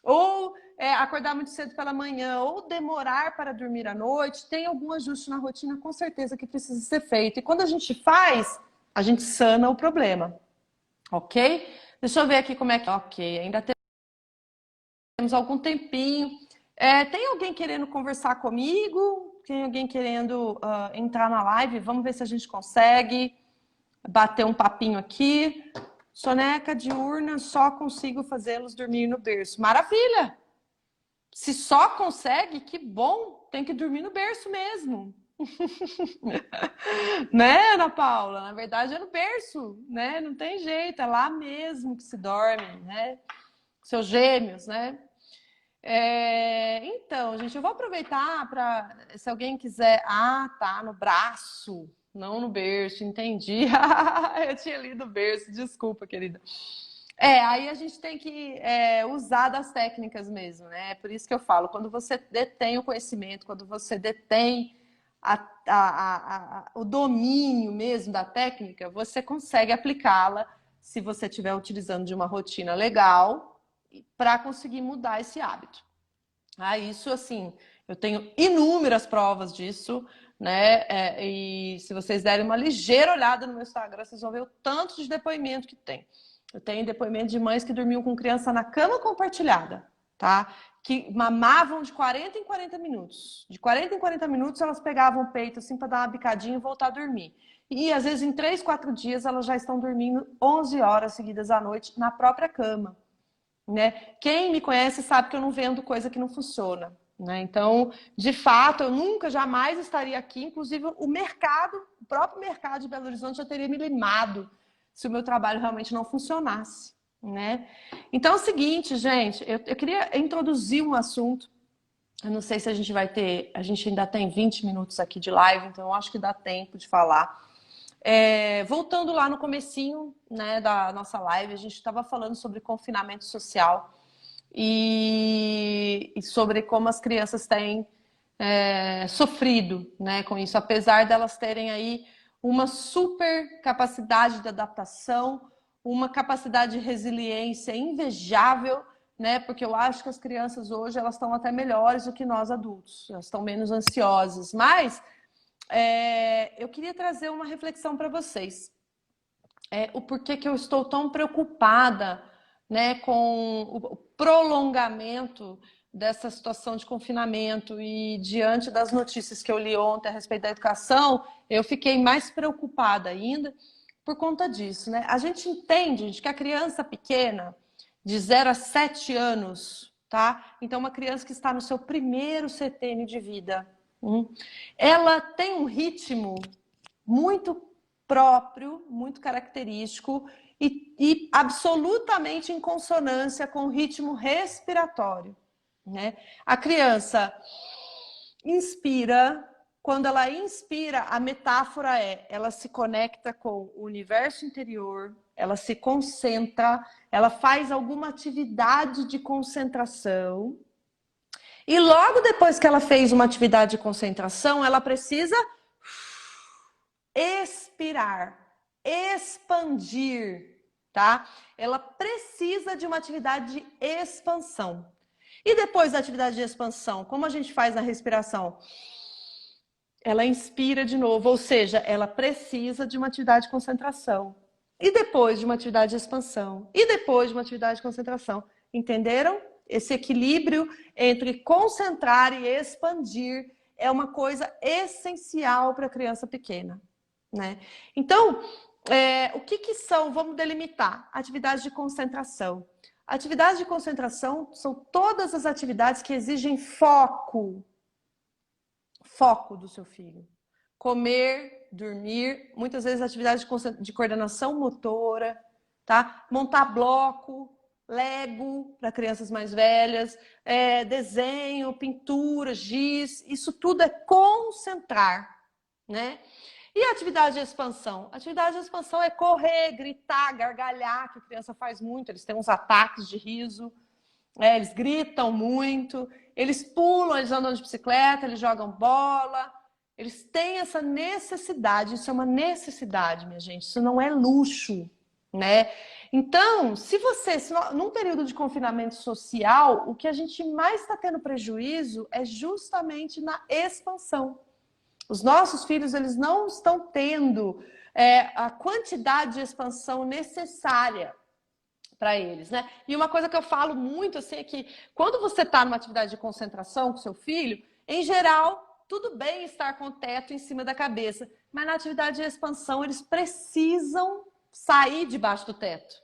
Ou acordar muito cedo pela manhã, ou demorar para dormir à noite, tem algum ajuste na rotina, com certeza, que precisa ser feito. E quando a gente faz, a gente sana o problema, ok? Deixa eu ver aqui como é que... Ok, ainda temos algum tempinho. Tem alguém querendo conversar comigo? Tem alguém querendo entrar na live? Vamos ver se a gente consegue bater um papinho aqui. Soneca diurna, só consigo fazê-los dormir no berço. Maravilha! Se só consegue, que bom! Tem que dormir no berço mesmo. Né, Ana Paula? Na verdade é no berço, né? Não tem jeito, é lá mesmo que se dorme, né? Seus gêmeos, né? Então, gente, eu vou aproveitar para, se alguém quiser... Ah, tá, no braço, não no berço, entendi. Eu tinha lido berço, desculpa, querida. Aí a gente tem que usar das técnicas mesmo, né? É por isso que eu falo, quando você detém o conhecimento, quando você detém o domínio mesmo da técnica, você consegue aplicá-la se você estiver utilizando de uma rotina legal para conseguir mudar esse hábito. Isso, assim, eu tenho inúmeras provas disso, né? E se vocês derem uma ligeira olhada no meu Instagram, vocês vão ver o tanto de depoimento que tem. Eu tenho depoimento de mães que dormiam com criança na cama compartilhada, tá? que mamavam de 40 em 40 minutos. De 40 em 40 minutos elas pegavam o peito assim para dar uma bicadinha e voltar a dormir. E às vezes em 3, 4 dias elas já estão dormindo 11 horas seguidas à noite na própria cama, né? Quem me conhece sabe que eu não vendo coisa que não funciona, né? Então, de fato, eu nunca, jamais estaria aqui. Inclusive, o próprio mercado de Belo Horizonte já teria me limado se o meu trabalho realmente não funcionasse, né? Então é o seguinte, gente, eu queria introduzir um assunto. Eu não sei se a gente vai ter, a gente ainda tem 20 minutos aqui de live, então eu acho que dá tempo de falar. Voltando lá no comecinho, né, da nossa live, a gente estava falando sobre confinamento social e sobre como as crianças têm sofrido, né, com isso, apesar delas terem aí uma super capacidade de adaptação, uma capacidade de resiliência invejável, né, porque eu acho que as crianças hoje elas estão até melhores do que nós adultos, elas estão menos ansiosas, mas eu queria trazer uma reflexão para vocês. O porquê que eu estou tão preocupada, né, com o prolongamento dessa situação de confinamento e diante das notícias que eu li ontem a respeito da educação, eu fiquei mais preocupada ainda por conta disso, né? A gente entende, gente, que a criança pequena, de 0 a 7 anos, tá? Então, uma criança que está no seu primeiro setênio de vida, ela tem um ritmo muito próprio, muito característico e absolutamente em consonância com o ritmo respiratório, né? A criança inspira, quando ela inspira, a metáfora ela se conecta com o universo interior, ela se concentra, ela faz alguma atividade de concentração. E logo depois que ela fez uma atividade de concentração, ela precisa expirar, expandir, tá? Ela precisa de uma atividade de expansão. E depois da atividade de expansão, como a gente faz na respiração? Ela inspira de novo, ou seja, ela precisa de uma atividade de concentração. E depois de uma atividade de expansão. E depois de uma atividade de concentração. Entenderam? Esse equilíbrio entre concentrar e expandir é uma coisa essencial para a criança pequena, né? Então, o que são? Vamos delimitar. Atividades de concentração. Atividades de concentração são todas as atividades que exigem foco. Foco do seu filho. Comer, dormir, muitas vezes atividades de coordenação motora, tá? Montar bloco, Lego para crianças mais velhas, desenho, pintura, giz, isso tudo é concentrar, né? E a atividade de expansão? A atividade de expansão é correr, gritar, gargalhar, que a criança faz muito, eles têm uns ataques de riso, eles gritam muito, eles pulam, eles andam de bicicleta, eles jogam bola, eles têm essa necessidade, isso é uma necessidade, minha gente, isso não é luxo, né? Então, se num período de confinamento social, o que a gente mais está tendo prejuízo é justamente na expansão. Os nossos filhos, eles não estão tendo a quantidade de expansão necessária para eles, né? E uma coisa que eu falo muito, assim, é que quando você está numa atividade de concentração com seu filho, em geral, tudo bem estar com o teto em cima da cabeça, mas na atividade de expansão, eles precisam sair debaixo do teto,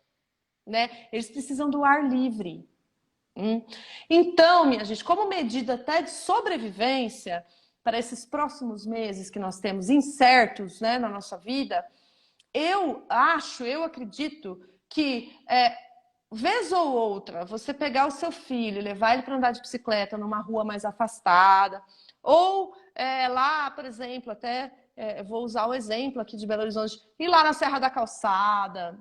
né? Eles precisam do ar livre. Então, minha gente, como medida até de sobrevivência para esses próximos meses que nós temos incertos, né, na nossa vida, eu acredito que vez ou outra, você pegar o seu filho, levar ele para andar de bicicleta numa rua mais afastada, ou lá, por exemplo, até vou usar o exemplo aqui de Belo Horizonte, ir lá na Serra da Calçada,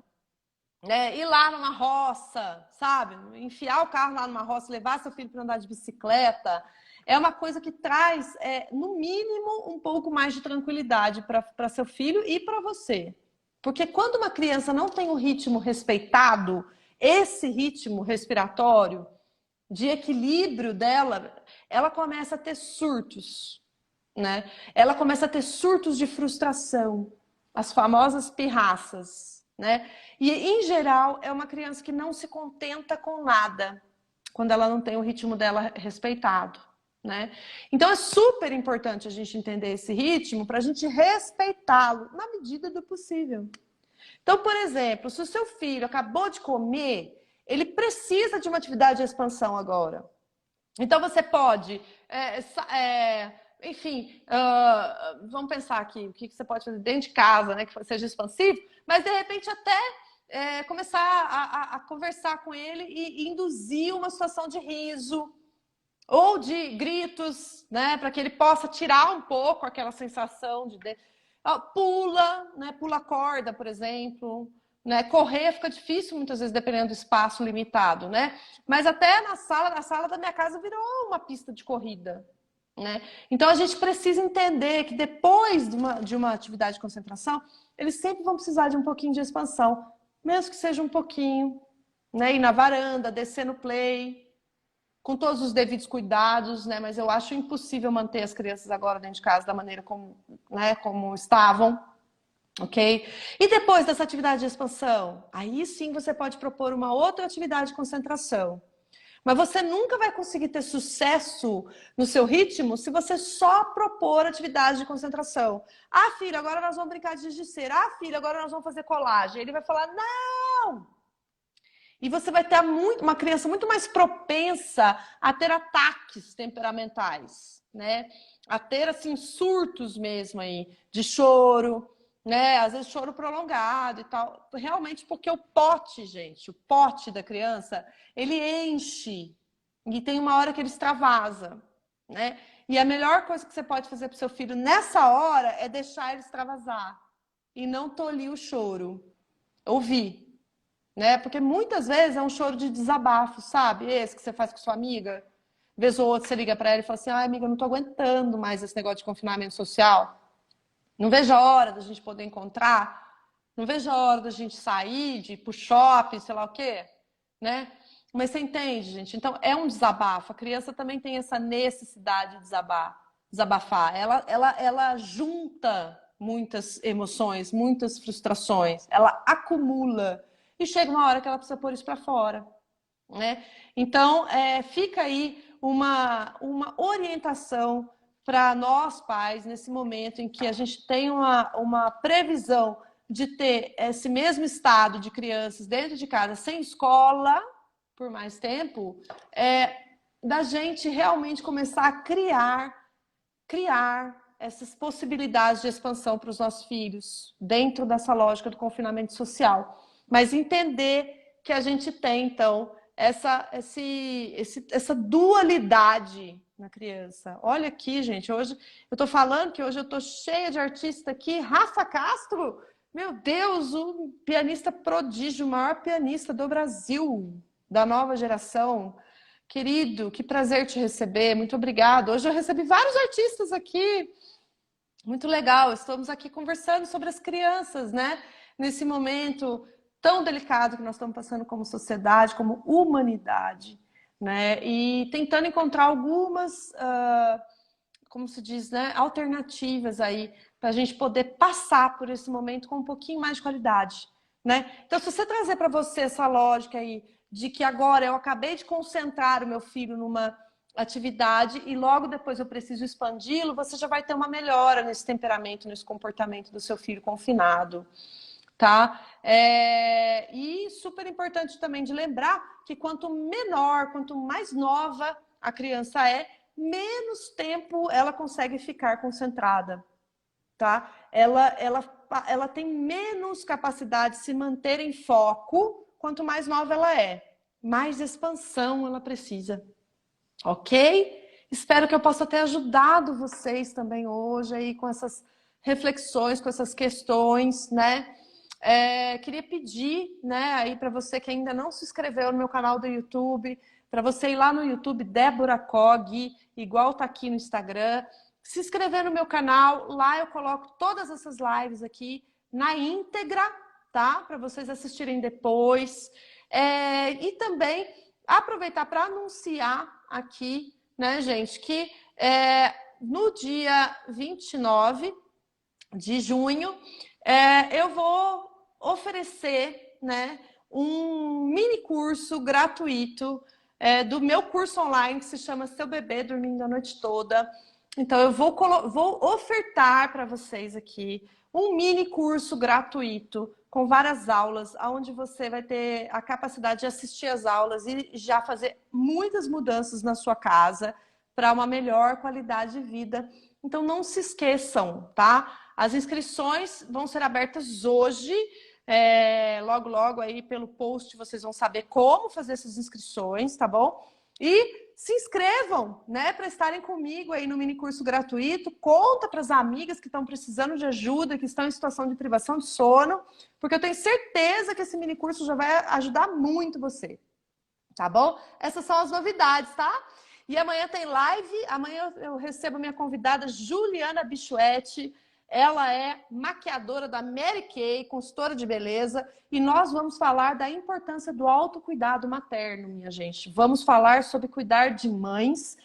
ir lá numa roça, sabe? Enfiar o carro lá numa roça, levar seu filho para andar de bicicleta, é uma coisa que traz, no mínimo, um pouco mais de tranquilidade para seu filho e para você. Porque quando uma criança não tem um ritmo respeitado, esse ritmo respiratório, de equilíbrio dela, ela começa a ter surtos, né? Ela começa a ter surtos de frustração, as famosas pirraças, né? E, em geral, é uma criança que não se contenta com nada. quando ela não tem o ritmo dela respeitado, né? Então é super importante a gente entender esse ritmo para a gente respeitá-lo na medida do possível. Então, por exemplo, se o seu filho acabou de comer, ele precisa de uma atividade de expansão agora. Então você pode, enfim, vamos pensar aqui, o que você pode fazer dentro de casa, né, que seja expansivo, mas de repente até começar a conversar com ele e induzir uma situação de riso ou de gritos, né, para que ele possa tirar um pouco aquela sensação de pula, né, pula corda, por exemplo. Né? Correr fica difícil muitas vezes, dependendo do espaço limitado, né? Mas até a sala da minha casa virou uma pista de corrida, né? Então a gente precisa entender que depois de uma atividade de concentração, eles sempre vão precisar de um pouquinho de expansão, mesmo que seja um pouquinho, né? Ir na varanda, descer no play, com todos os devidos cuidados, né? Mas eu acho impossível manter as crianças agora dentro de casa da maneira como, né, como estavam. Ok? E depois dessa atividade de expansão, aí sim você pode propor uma outra atividade de concentração. Mas você nunca vai conseguir ter sucesso no seu ritmo se você só propor atividade de concentração. Ah, filho, agora nós vamos brincar de giz de cera. Ah, filho, agora nós vamos fazer colagem. Ele vai falar, não! E você vai ter uma criança muito mais propensa a ter ataques temperamentais, né? A ter, assim, surtos mesmo aí, de choro, né? Às vezes choro prolongado e tal. Realmente porque o pote, gente, o pote da criança, ele enche e tem uma hora que ele extravasa, né? E a melhor coisa que você pode fazer para o seu filho nessa hora é deixar ele extravasar e não tolir o choro. Ouvir, né? Porque muitas vezes é um choro de desabafo, sabe? Esse que você faz com sua amiga. Vez ou outra você liga para ela e fala assim, ai, amiga, eu não tô aguentando mais esse negócio de confinamento social. Não vejo a hora da gente poder encontrar, não vejo a hora da gente sair, de ir pro shopping, sei lá o quê, né? Mas você entende, gente? Então, é um desabafo. A criança também tem essa necessidade de desabafar. Ela junta muitas emoções, muitas frustrações. Ela acumula. E chega uma hora que ela precisa pôr isso para fora, né? Então, fica aí uma orientação para nós pais, nesse momento em que a gente tem uma previsão de ter esse mesmo estado de crianças dentro de casa, sem escola, por mais tempo, da gente realmente começar a criar essas possibilidades de expansão para os nossos filhos, dentro dessa lógica do confinamento social. Mas entender que a gente tem, então, essa dualidade na criança. Olha aqui, gente, hoje eu tô falando que hoje eu tô cheia de artista aqui. Rafa Castro, meu Deus, o pianista prodígio, o maior pianista do Brasil, da nova geração. Querido, que prazer te receber, muito obrigado. Hoje eu recebi vários artistas aqui, muito legal. Estamos aqui conversando sobre as crianças, né? Nesse momento tão delicado que nós estamos passando como sociedade, como humanidade, né? E tentando encontrar algumas, como se diz, né? Alternativas aí para a gente poder passar por esse momento com um pouquinho mais de qualidade, né? Então, se você trazer para você essa lógica aí de que agora eu acabei de concentrar o meu filho numa atividade e logo depois eu preciso expandi-lo, você já vai ter uma melhora nesse temperamento, nesse comportamento do seu filho confinado. Tá? E super importante também de lembrar que quanto menor, quanto mais nova a criança menos tempo ela consegue ficar concentrada, tá? Ela tem menos capacidade de se manter em foco quanto mais nova ela mais expansão ela precisa, ok? Espero que eu possa ter ajudado vocês também hoje aí com essas reflexões, com essas questões, né? Queria pedir, né, aí para você que ainda não se inscreveu no meu canal do YouTube, para você ir lá no YouTube, Débora Cog, igual tá aqui no Instagram, se inscrever no meu canal, lá eu coloco todas essas lives aqui na íntegra, tá? Para vocês assistirem depois. E também aproveitar para anunciar aqui, né, gente, que no dia 29 de junho, eu vou oferecer, né, um mini curso gratuito do meu curso online que se chama Seu Bebê Dormindo a Noite Toda. Então, eu vou ofertar para vocês aqui um mini curso gratuito com várias aulas, onde você vai ter a capacidade de assistir as aulas e já fazer muitas mudanças na sua casa para uma melhor qualidade de vida. Então, não se esqueçam, tá? As inscrições vão ser abertas hoje. Logo, logo aí pelo post vocês vão saber como fazer essas inscrições, tá bom? E se inscrevam, né, para estarem comigo aí no mini curso gratuito. Conta para as amigas que estão precisando de ajuda, que estão em situação de privação de sono, porque eu tenho certeza que esse mini curso já vai ajudar muito você, tá bom? Essas são as novidades, tá? E amanhã tem live. Amanhã eu recebo minha convidada Juliana Bichuete. Ela é maquiadora da Mary Kay, consultora de beleza, e nós vamos falar da importância do autocuidado materno, minha gente. Vamos falar sobre cuidar de mães,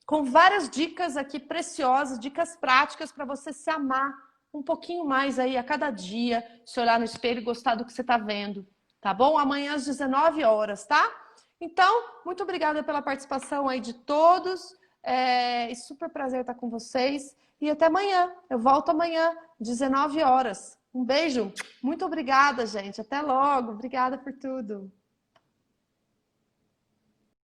com várias dicas aqui preciosas, dicas práticas para você se amar um pouquinho mais aí a cada dia, se olhar no espelho e gostar do que você está vendo, tá bom? Amanhã às 19 horas, tá? Então, muito obrigada pela participação aí de todos. É super prazer estar com vocês. E até amanhã. Eu volto amanhã, 19 horas. Um beijo. Muito obrigada, gente. Até logo. Obrigada por tudo.